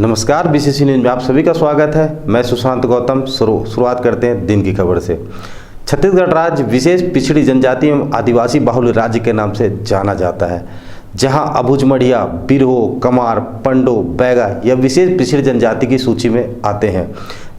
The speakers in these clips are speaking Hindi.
नमस्कार, बीसीसी न्यूज में आप सभी का स्वागत है। मैं सुशांत गौतम। शुरुआत करते हैं दिन की खबर से। छत्तीसगढ़ राज्य विशेष पिछड़ी जनजाति एवं आदिवासी बाहुल्य राज्य के नाम से जाना जाता है, जहां अबुझमड़िया, बिरहो, कमार, पंडो, बैगा यह विशेष पिछड़ी जनजाति की सूची में आते हैं,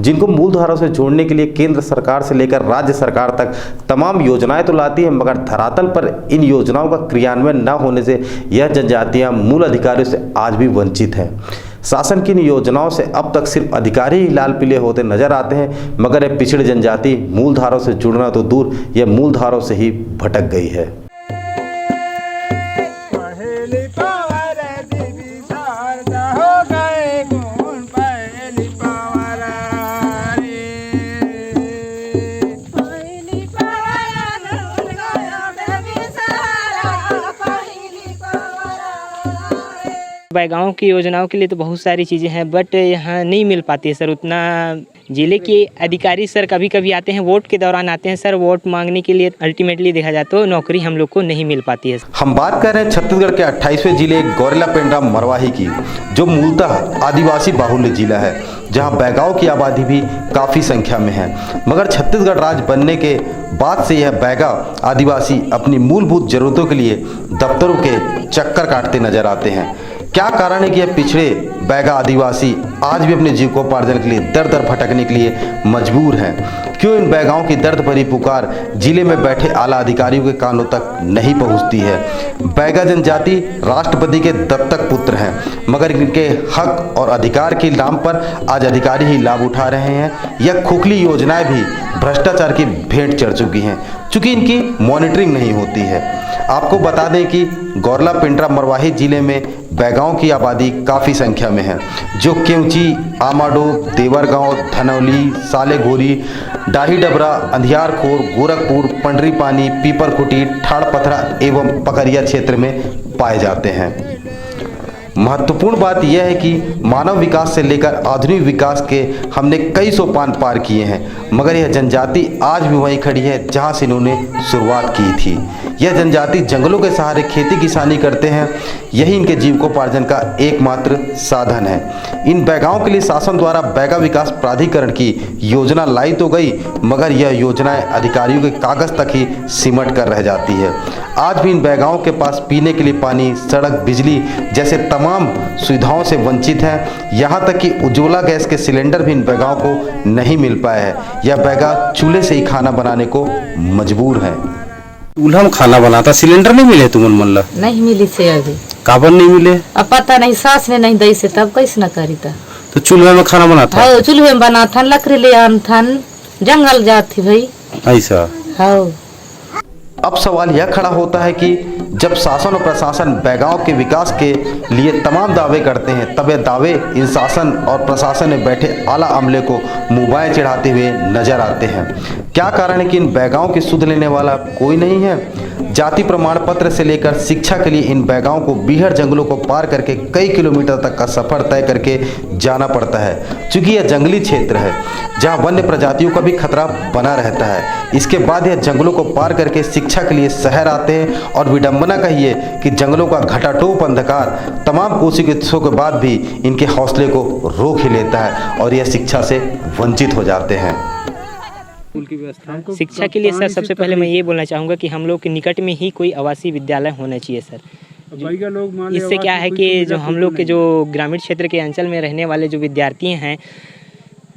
जिनको मूलधारा से जोड़ने के लिए केंद्र सरकार से लेकर राज्य सरकार तक तमाम योजनाएं तो लाती है, मगर धरातल पर इन योजनाओं का क्रियान्वयन न होने से यह जनजातियां मूल अधिकारियों से आज भी वंचित हैं। शासन की इन योजनाओं से अब तक सिर्फ अधिकारी ही लाल पीले होते नजर आते हैं, मगर यह पिछड़ी जनजाति मूलधारों से जुड़ना तो दूर, यह मूलधारों से ही भटक गई है। बैगाओं की योजनाओं के लिए तो बहुत सारी चीज़ें हैं, बट यहाँ नहीं मिल पाती है सर उतना। जिले के अधिकारी सर कभी कभी आते हैं, वोट के दौरान आते हैं सर, वोट मांगने के लिए। अल्टीमेटली देखा जाए तो नौकरी हम लोग को नहीं मिल पाती है। हम बात कर रहे हैं छत्तीसगढ़ के 28वें जिले गौरेला पेंड्रा मरवाही की, जो मूलतः आदिवासी बाहुल्य जिला है, जहां बैगाओं की आबादी भी काफ़ी संख्या में है। मगर छत्तीसगढ़ राज्य बनने के बाद से यह बैगा आदिवासी अपनी मूलभूत जरूरतों के लिए दफ्तरों के चक्कर काटते नजर आते हैं। क्या कारण है कि यह पिछड़े बैगा आदिवासी आज भी अपने जीविकोपार्जन के लिए दर दर भटकने के लिए मजबूर हैं? क्यों इन बैगाओं की दर्द भरी पुकार जिले में बैठे आला अधिकारियों के कानों तक नहीं पहुंचती है? बैगा जनजाति राष्ट्रपति के दत्तक पुत्र हैं, मगर इनके हक और अधिकार के नाम पर आज अधिकारी ही लाभ उठा रहे हैं। यह खोखली योजनाएं भी भ्रष्टाचार की भेंट चढ़ चुकी हैं, चूँकि इनकी मॉनिटरिंग नहीं होती है। आपको बता दें कि गौरेला पेंड्रा मरवाही जिले में बैगाओं की आबादी काफ़ी संख्या में है, जो केवची, आमाडो, देवरगांव, धनौली, सालेघोरी, डाही डबरा, अंधियारखोर, गोरखपुर, पंडरीपानी, पीपरकुटी, ठाड़पथरा एवं पकरिया क्षेत्र में पाए जाते हैं। महत्वपूर्ण बात यह है कि मानव विकास से लेकर आधुनिक विकास के हमने कई सोपान पार किए हैं, मगर यह जनजाति आज भी वहीं खड़ी है जहां से इन्होंने शुरुआत की थी। यह जनजाति जंगलों के सहारे खेती किसानी करते हैं, यही इनके जीविकोपार्जन का एकमात्र साधन है। इन बैगाओं के लिए शासन द्वारा बैगा विकास प्राधिकरण की योजना लाई तो गई, मगर यह योजनाएं अधिकारियों के कागज तक ही सिमट कर रह जाती है। आज भी इन बैगाओं के पास पीने के लिए पानी, सड़क, बिजली जैसे तमाम सुविधाओं से वंचित हैं। यहाँ तक कि उज्ज्वला गैस के सिलेंडर भी इन बैगाओं को नहीं मिल पाए हैं। यह बैगा चूल्हे से ही खाना बनाने को मजबूर हैं। चूल्हा में खाना बनाता, सिलेंडर नहीं मिले तुमन मन ला? नहीं मिली से अभी। काबर नहीं मिले? अब पता नहीं, सास ने नहीं दई से तब कैसे न करी था। तो चूल्हे में खाना बनाता? हाँ, चूल्हे में बना था, लकड़ी ले आन था, जंगल जाती भाई ऐसा। हाँ। अब सवाल यह खड़ा होता है कि जब शासन और प्रशासन बैगाओं के विकास के लिए तमाम दावे करते हैं, तब ये दावे इन शासन और प्रशासन में बैठे आला अमले को मुँह चढ़ाते हुए नजर आते हैं। क्या कारण है कि इन बैगाओं की सुध लेने वाला कोई नहीं है? जाति प्रमाण पत्र से लेकर शिक्षा के लिए इन बैगाओं को बीहड़ जंगलों को पार करके कई किलोमीटर तक का सफर तय करके जाना पड़ता है, क्योंकि यह जंगली क्षेत्र है जहां वन्य प्रजातियों का भी खतरा बना रहता है। इसके बाद यह जंगलों को पार करके शिक्षा के लिए शहर आते हैं, और विडंबना कहिए कि जंगलों का घटाटोप अंधकार तमाम कोशिशों के बाद भी इनके हौसले को रोक ही लेता है और यह शिक्षा से वंचित हो जाते हैं। शिक्षा के लिए सर सबसे पहले मैं ये बोलना चाहूँगा कि हम लोग के निकट में ही कोई आवासीय विद्यालय होना चाहिए सर। इससे क्या है कि जो हम लोग के जो ग्रामीण क्षेत्र के अंचल में रहने वाले जो विद्यार्थी हैं,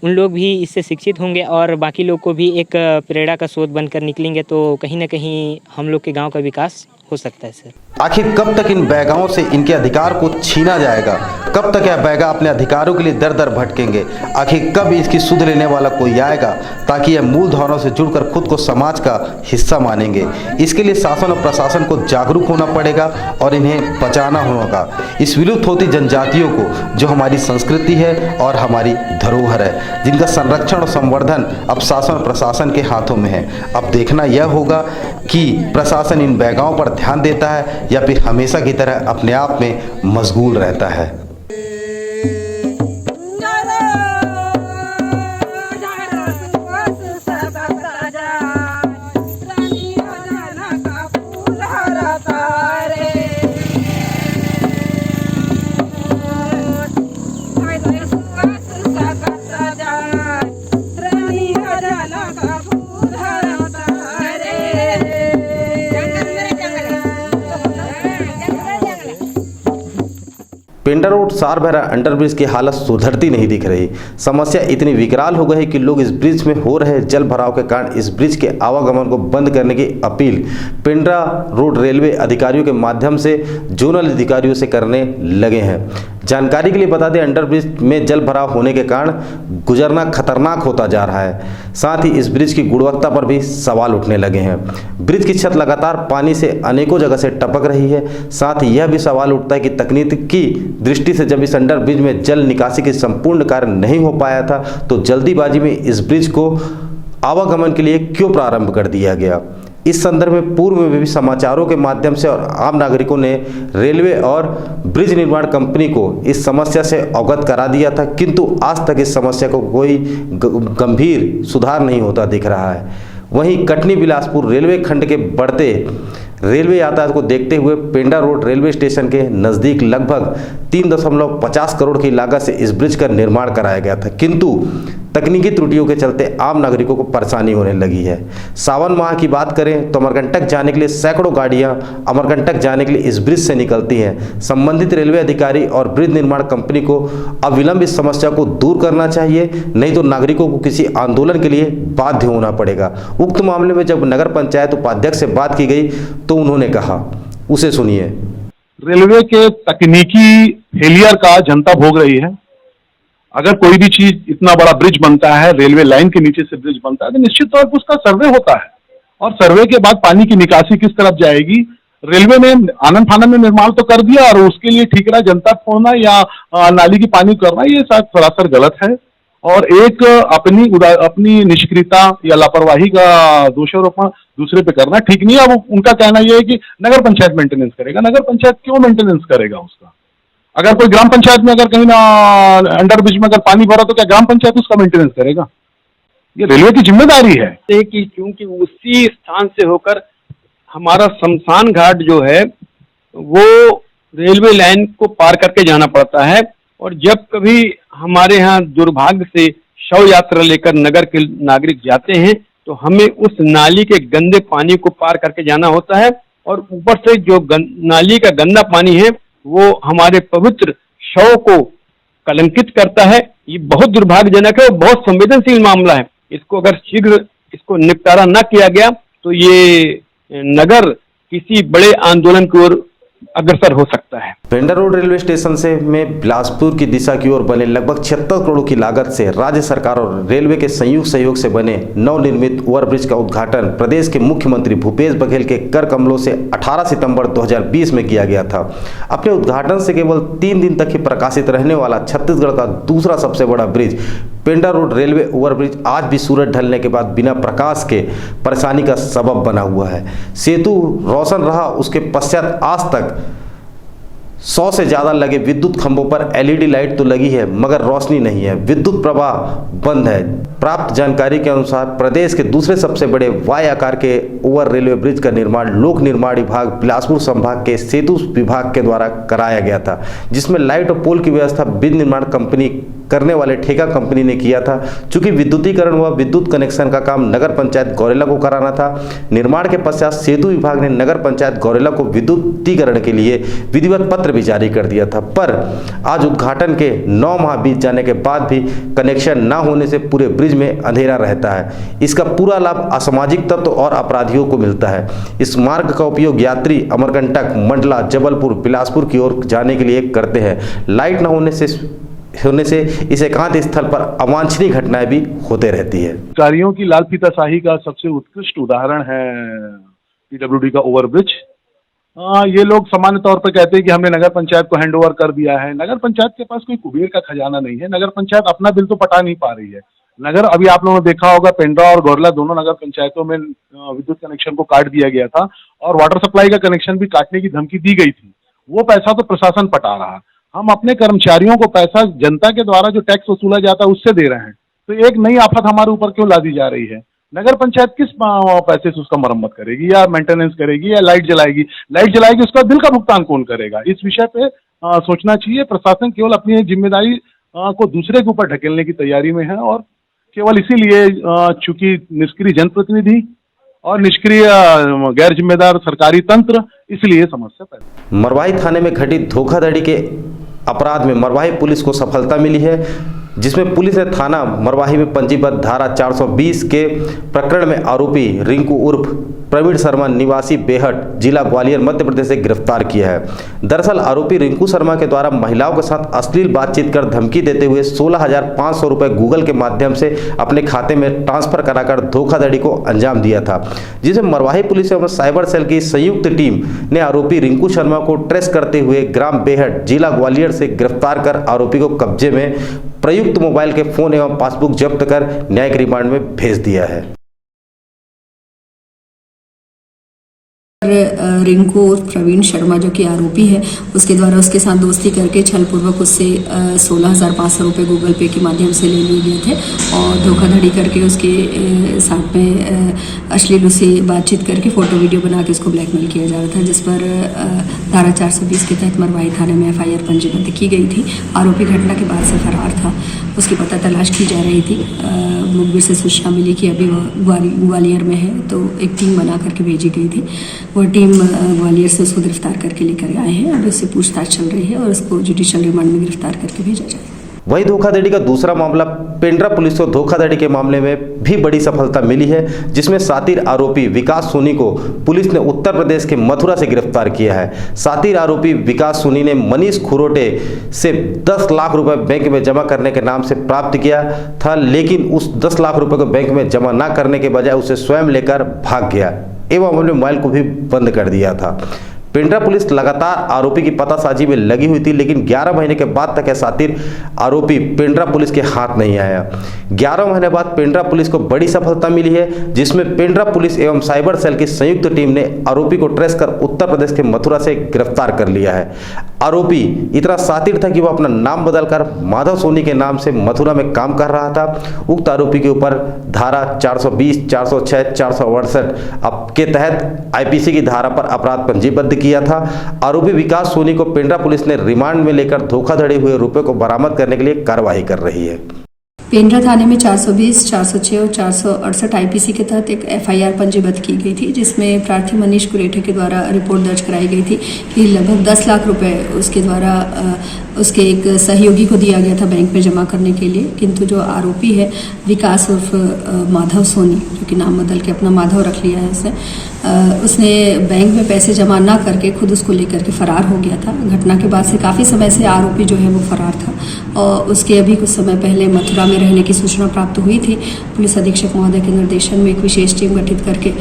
उन लोग भी इससे शिक्षित होंगे और बाकी लोग को भी एक प्रेरणा का स्रोत बनकर निकलेंगे, तो कहीं ना कहीं हम लोग के गांव का विकास हो सकता है सर। आखिर कब तक इन बैगाओं से इनके अधिकार को छीना जाएगा? कब तक यह बैगा अपने अधिकारों के लिए दर दर भटकेंगे? आखिर कब इसकी सुध लेने वाला कोई आएगा ताकि यह मूल धाराओं से जुड़कर खुद को समाज का हिस्सा मानेंगे? इसके लिए शासन और प्रशासन को जागरूक होना पड़ेगा और इन्हें बचाना होगा, इस विलुप्त होती जनजातियों को, जो हमारी संस्कृति है और हमारी धरोहर है, जिनका संरक्षण और संवर्धन अब शासन और प्रशासन के हाथों में है। अब देखना यह होगा कि प्रशासन इन बैगाओं पर ध्यान देता है या फिर हमेशा की तरह अपने आप में मशगूल रहता है। Bye. पेंडा रोड सारभैरा अंडरब्रिज की हालत सुधरती नहीं दिख रही। समस्या इतनी विकराल हो गई कि लोग इस ब्रिज में हो रहे जल भराव के कारण इस ब्रिज के आवागमन को बंद करने की अपील पेंड्रा रोड रेलवे अधिकारियों के माध्यम से जोनल अधिकारियों से करने लगे हैं। जानकारी के लिए बता दें, अंडरब्रिज में जल भराव होने के कारण गुजरना खतरनाक होता जा रहा है। साथ ही इस ब्रिज की गुणवत्ता पर भी सवाल उठने लगे हैं। ब्रिज की छत लगातार पानी से अनेकों जगह से टपक रही है। साथ ही यह भी सवाल उठता है कि तकनीकी दृष्टि से जब इस अंडरब्रिज में जल निकासी के संपूर्ण कार्य नहीं हो पाया था तो जल्दीबाजी में इस ब्रिज को आवागमन के लिए क्यों प्रारंभ कर दिया गया। इस संदर्भ में पूर्व में भी समाचारों के माध्यम से और आम नागरिकों ने रेलवे और ब्रिज निर्माण कंपनी को इस समस्या से अवगत करा दिया था, किंतु आज तक इस समस्या को कोई गंभीर सुधार नहीं होता दिख रहा है। वहीं कटनी बिलासपुर रेलवे खंड के बढ़ते रेलवे यातायात को देखते हुए पेंडा रोड रेलवे स्टेशन के नज़दीक लगभग 3.50 करोड़ की लागत से इस ब्रिज का निर्माण कराया गया था, किंतु तकनीकी त्रुटियों के चलते आम नागरिकों को परेशानी होने लगी है। सावन माह की बात करें तो अमरकंटक जाने के लिए सैकड़ों गाड़ियां अमरकंटक जाने के लिए इस ब्रिज से निकलती हैं। संबंधित रेलवे अधिकारी और ब्रिज निर्माण कंपनी को अविलंब इस समस्या को दूर करना चाहिए, नहीं तो नागरिकों को किसी आंदोलन के लिए बाध्य होना पड़ेगा। उक्त मामले में जब नगर पंचायत उपाध्यक्ष से बात की गई तो उन्होंने कहा, उसे सुनिए। रेलवे के तकनीकी फेलियर का जनता भोग रही है। अगर कोई भी चीज इतना बड़ा ब्रिज बनता है, रेलवे लाइन के नीचे से ब्रिज बनता है, तो निश्चित तौर पर उसका सर्वे होता है और सर्वे के बाद पानी की निकासी किस तरफ जाएगी। रेलवे ने आनन फानन में निर्माण तो कर दिया और उसके लिए ठीकरा जनता फोड़ना या नाली की पानी करना, ये शायद सरासर गलत है और एक अपनी निष्क्रियता या लापरवाही का दोषारोपण दूसरे पे करना ठीक नहीं है। अब उनका कहना यह है कि नगर पंचायत मेंटेनेंस करेगा। नगर पंचायत क्यों मेंटेनेंस करेगा उसका? अगर कोई ग्राम पंचायत में अगर कहीं ना अंडरब्रिज में अगर पानी भरा तो क्या ग्राम पंचायत उसका मेंटेनेंस करेगा? ये रेलवे की जिम्मेदारी है कि क्योंकि उसी स्थान से होकर हमारा शमशान घाट जो है वो रेलवे लाइन को पार करके जाना पड़ता है और जब कभी हमारे यहाँ दुर्भाग्य से शव यात्रा लेकर नगर के नागरिक जाते हैं तो हमें उस नाली के गंदे पानी को पार करके जाना होता है और ऊपर से जो नाली का गंदा पानी है वो हमारे पवित्र शव को कलंकित करता है। ये बहुत दुर्भाग्यजनक है और बहुत संवेदनशील मामला है। इसको अगर शीघ्र इसको निपटारा न किया गया तो ये नगर किसी बड़े आंदोलन की ओर अग्रसर हो सकता है। पेंडा रोड रेलवे स्टेशन से में बिलासपुर की दिशा की ओर बने लगभग 76 करोड़ की लागत से राज्य सरकार और रेलवे के संयुक्त सहयोग से बने नवनिर्मित ओवरब्रिज का उद्घाटन प्रदेश के मुख्यमंत्री भूपेश बघेल के कर कमलों से 18 सितंबर 2020 में किया गया था। अपने उद्घाटन से केवल 3 दिन तक ही प्रकाशित रहने वाला छत्तीसगढ़ का दूसरा सबसे बड़ा ब्रिज पेंडा रोड रेलवे ओवरब्रिज आज भी सूरज ढलने के बाद बिना प्रकाश के परेशानी का सबब बना हुआ है। सेतु रोशन रहा, उसके पश्चात आज तक 100 से ज़्यादा लगे विद्युत खंभों पर एलईडी लाइट तो लगी है मगर रोशनी नहीं है, विद्युत प्रवाह बंद है। प्राप्त जानकारी के अनुसार प्रदेश के दूसरे सबसे बड़े वाई आकार के ओवर रेलवे ब्रिज का निर्माण लोक निर्माण विभाग बिलासपुर संभाग के सेतु विभाग के द्वारा कराया गया था, जिसमें लाइट और पोल की व्यवस्था ब्रिज निर्माण कंपनी करने वाले ठेका कंपनी ने किया था। चूंकि विद्युतीकरण व विद्युत कनेक्शन का काम नगर पंचायत गौरेला को कराना था, निर्माण के पश्चात सेतु विभाग ने नगर पंचायत गौरेला को विद्युतीकरण के लिए विधिवत पत्र भी जारी कर दिया था। पर आज उद्घाटन के 9 माह बीत जाने के बाद भी कनेक्शन न होने से पूरे ब्रिज में अंधेरा रहता है। इसका पूरा लाभ असामाजिक तत्व और अपराधियों को मिलता है। इस मार्ग का उपयोग यात्री अमरकंटक, मंडला, जबलपुर, बिलासपुर की ओर जाने के लिए करते हैं। लाइट न होने से इस एकांत स्थल पर अवांछनीय घटनाएं भी होते रहती है। कार्यों की लाल फीताशाही का सबसे उत्कृष्ट उदाहरण है पीडब्ल्यूडी का ओवरब्रिज। ये लोग सामान्य तौर पर कहते हैं कि हमने नगर पंचायत को हैंडओवर कर दिया है। नगर पंचायत के पास कोई कुबेर का खजाना नहीं है। नगर पंचायत अपना बिल तो पटा नहीं पा रही है। अभी आप लोगों ने देखा होगा पेंड्रा और गौरला दोनों नगर पंचायतों में विद्युत कनेक्शन को काट दिया गया था और वाटर सप्लाई का कनेक्शन भी काटने की धमकी दी गई थी। वो पैसा तो प्रशासन पटा रहा। हम अपने कर्मचारियों को पैसा जनता के द्वारा जो टैक्स वसूला जाता है उससे दे रहे हैं, तो एक नई आफत हमारे ऊपर क्यों ला दी जा रही है? नगर पंचायत किस पैसे से उसका मरम्मत करेगी या मेंटेनेंस करेगी या लाइट जलाएगी उसका बिल का भुगतान कौन करेगा? इस विषय पे सोचना चाहिए। प्रशासन केवल अपनी जिम्मेदारी को दूसरे के ऊपर ढकेलने की तैयारी में है और केवल इसीलिए चूंकि निष्क्रिय जनप्रतिनिधि और निष्क्रिय गैर जिम्मेदार सरकारी तंत्र, इसलिए समस्या पैदा। मरवाही थाने में घटित धोखाधड़ी के अपराध में मरवाही पुलिस को सफलता मिली है, जिसमें पुलिस ने थाना मरवाही में पंजीबद्ध धारा 420 के प्रकरण में आरोपी रिंकू उर्फ प्रवीण शर्मा निवासी बेहट जिला ग्वालियर मध्य प्रदेश से गिरफ्तार किया है। दरअसल आरोपी रिंकू शर्मा के द्वारा महिलाओं के साथ अश्लील बातचीत कर धमकी देते हुए 16,500 रुपये गूगल के माध्यम से अपने खाते में ट्रांसफर कराकर धोखाधड़ी को अंजाम दिया था, जिसमें मरवाही पुलिस एवं साइबर सेल की संयुक्त टीम ने आरोपी रिंकू शर्मा को ट्रेस करते हुए ग्राम बेहट जिला ग्वालियर से गिरफ्तार कर आरोपी को कब्जे में प्रयुक्त मोबाइल के फोन एवं पासबुक जब्त कर न्यायिक रिमांड में भेज दिया है। रिंकू और प्रवीण शर्मा जो कि आरोपी है, उसके द्वारा उसके साथ दोस्ती करके छलपूर्वक उससे 16,500 रुपये गूगल पे के माध्यम से ले लिए गए थे और धोखाधड़ी करके उसके साथ में अश्लील उससे बातचीत करके फ़ोटो वीडियो बना के उसको ब्लैकमेल किया जा रहा था, जिस पर धारा 420 के तहत मरवाही थाने में FIR पंजीबद्ध की गई थी। आरोपी घटना के बाद से फरार था, उसकी पता तलाश की जा रही थी। मुखबिर से सूचना मिली कि अभी वह ग्वालियर में है, तो एक टीम बना करके भेजी गई थी। वो टीम ग्वालियर से उसको गिरफ्तार करके लेकर आए हैं। अभी उससे पूछताछ चल रही है और उसको जुडिशियल रिमांड में गिरफ्तार करके भेजा जाएगा। वही धोखाधड़ी का दूसरा मामला पेंड्रा पुलिस को धोखाधड़ी के मामले में भी बड़ी सफलता मिली है, जिसमें सातिर आरोपी विकास सोनी को पुलिस ने उत्तर प्रदेश के मथुरा से गिरफ्तार किया है। सातिर आरोपी विकास सोनी ने मनीष खुरोटे से 10 लाख रुपए बैंक में जमा करने के नाम से प्राप्त किया था, लेकिन उस 10 लाख रुपए को बैंक में जमा न करने के बजाय उसे स्वयं लेकर भाग गया एवं अपने मोबाइल को भी बंद कर दिया था। पेंड्रा पुलिस लगातार आरोपी की पतासाजी में लगी हुई थी, लेकिन 11 महीने के बाद तक सातिर आरोपी पेंड्रा पुलिस के हाथ नहीं आया। 11 महीने बाद पेंड्रा पुलिस को बड़ी सफलता मिली है, जिसमें पेंड्रा पुलिस एवं साइबर सेल की संयुक्त टीम ने आरोपी को ट्रेस कर उत्तर प्रदेश के मथुरा से गिरफ्तार कर लिया है। आरोपी इतना सातिर था कि वह अपना नाम बदलकर माधव सोनी के नाम से मथुरा में काम कर रहा था। उक्त आरोपी के ऊपर धारा 420, 406, 468 के तहत IPC की धारा पर अपराध पंजीबद्ध किया था। आरोपी विकास सोनी को पेंड्रा पुलिस ने रिमांड में लेकर धोखाधड़ी हुए रुपए को बरामद करने के लिए कार्रवाई कर रही है। पेंड्रा थाने में 420, 406 और 468 IPC के तहत एक FIR पंजीबद्ध की गई थी, जिसमें प्रार्थी मनीष कुरेठे के द्वारा रिपोर्ट दर्ज कराई गई थी कि लगभग 10 लाख रुपए उसके द्वारा उसके एक सहयोगी को दिया गया था बैंक में जमा करने के लिए। किंतु जो आरोपी है विकास उर्फ माधव सोनी, जो कि नाम बदल के अपना माधव रख लिया है उसने बैंक में पैसे जमा ना करके खुद उसको लेकर के फरार हो गया था। घटना के बाद से काफ़ी समय से आरोपी जो है वो फरार था और उसके अभी कुछ समय पहले मथुरा में रहने की सूचना प्राप्त हुई थी। पुलिस अधीक्षक महोदय के निर्देशन में एक विशेष टीम गठित करके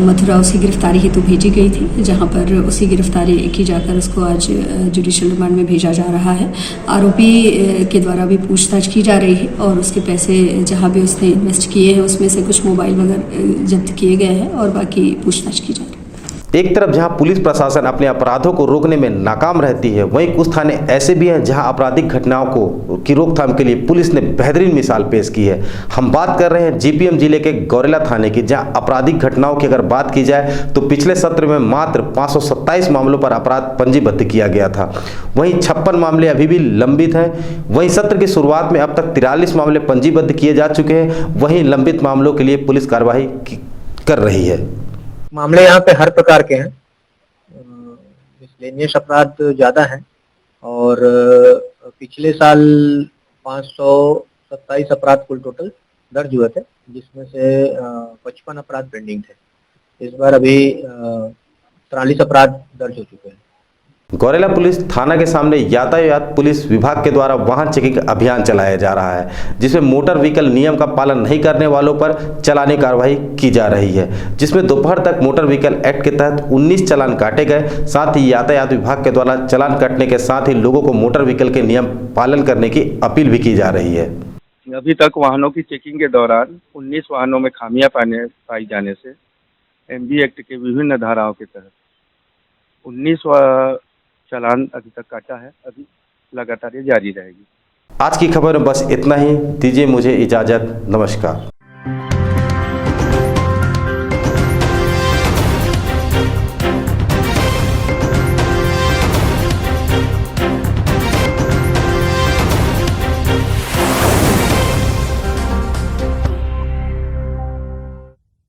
मथुरा उसकी गिरफ्तारी हेतु भेजी गई थी, जहाँ पर उसी गिरफ्तारी की जाकर उसको आज जुडिशियल रिमांड में भेजा जा रहा है। आरोपी के द्वारा भी पूछताछ की जा रही है और उसके पैसे जहाँ भी उसने इन्वेस्ट किए हैं उसमें से कुछ मोबाइल वगैरह जब्त किए गए हैं और बाकी पूछताछ की जा रही है। एक तरफ जहां पुलिस प्रशासन अपने अपराधों को रोकने में नाकाम रहती है, वहीं कुछ थाने ऐसे भी हैं जहां आपराधिक घटनाओं को की रोकथाम के लिए पुलिस ने बेहतरीन मिसाल पेश की है। हम बात कर रहे हैं GPM जिले के गौरेला थाने की, जहां आपराधिक घटनाओं की अगर बात की जाए तो पिछले सत्र में मात्र 527 मामलों पर अपराध पंजीबद्ध किया गया था। वहीं 56 मामले अभी भी लंबित हैं। वहीं सत्र की शुरुआत में अब तक 43 मामले पंजीबद्ध किए जा चुके हैं। वहीं लंबित मामलों के लिए पुलिस कार्रवाई कर रही है। मामले यहाँ पे हर प्रकार के हैं, मिसलेनियस अपराध ज़्यादा हैं और पिछले साल 527 अपराध कुल टोटल दर्ज हुए थे, जिसमें से 55 अपराध पेंडिंग थे। इस बार अभी 43 अपराध दर्ज हो चुके हैं। गौरेला पुलिस थाना के सामने यातायात पुलिस विभाग के द्वारा वाहन चेकिंग अभियान चलाया जा रहा है, जिसमें मोटर व्हीकल नियम का पालन नहीं करने वालों पर चालानी कार्रवाई की जा रही है, जिसमें दोपहर तक मोटर व्हीकल एक्ट के तहत 19 चालान काटे गए। साथ ही यातायात विभाग के द्वारा चालान काटने के साथ ही लोगों को मोटर व्हीकल के नियम पालन करने की अपील भी की जा रही है। अभी तक वाहनों की चेकिंग के दौरान 19 वाहनों में खामियां पाई जाने से MB एक्ट के विभिन्न धाराओं के तहत 19 चालान अभी तक काटा है। अभी लगातार ये जारी रहेगी। आज की खबर में बस इतना ही। दीजिए मुझे इजाज़त। नमस्कार।